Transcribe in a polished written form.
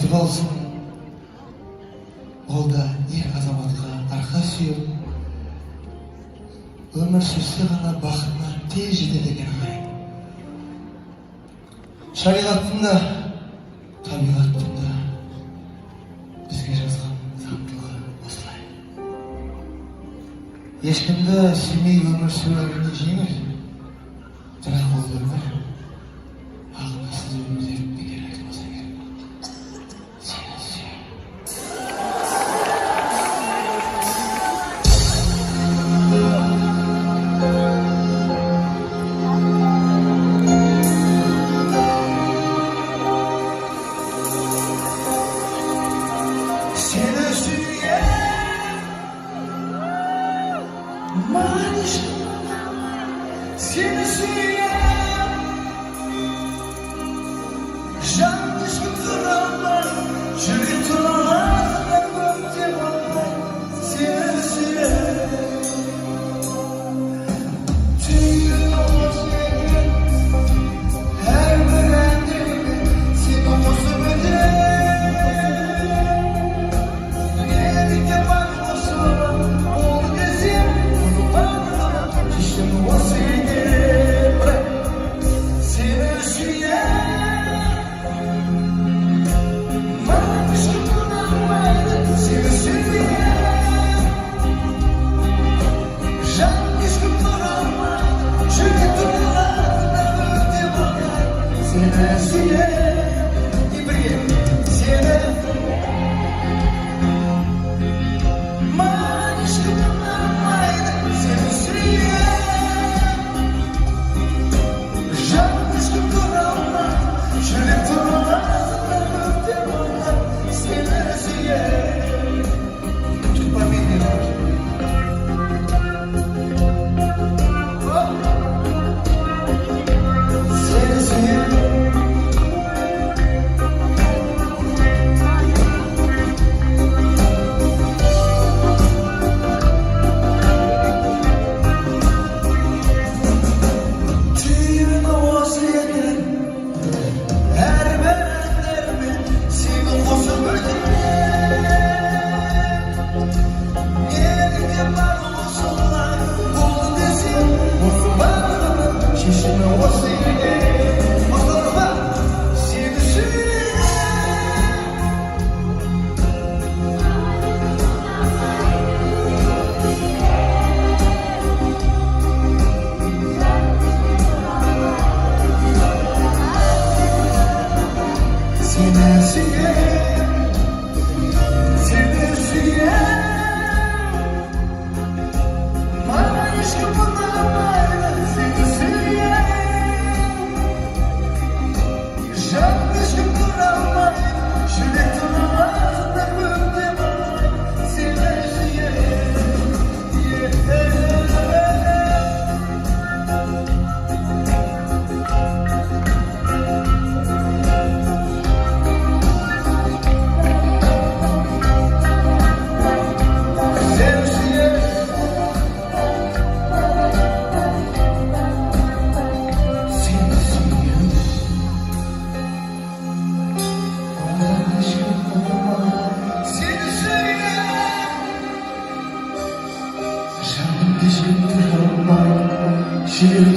Құтты болсын. Ол да ер азаматқа арқа сүйеп, өмір сүрсе ғана бақытына тез жетеді екен ағай. Шариғаттың да, табиғаттың да бізге жазған заңдылығы осылай. Ешкімді сүймей өмір сүру әрине жеңіл, бірақ ол өмір ағынасыз өмір деп бекер айтылмаса керек. Сені сүйемін. Seni süren Can düşkün duranlar Çürük duranlar Ve gökte baklar Seni süren Tüyün olacak Her öğrendiğimi Seni olsun ödeyim Yerinde bak olsun Oldu gezim Çişimi vasıyım Şiir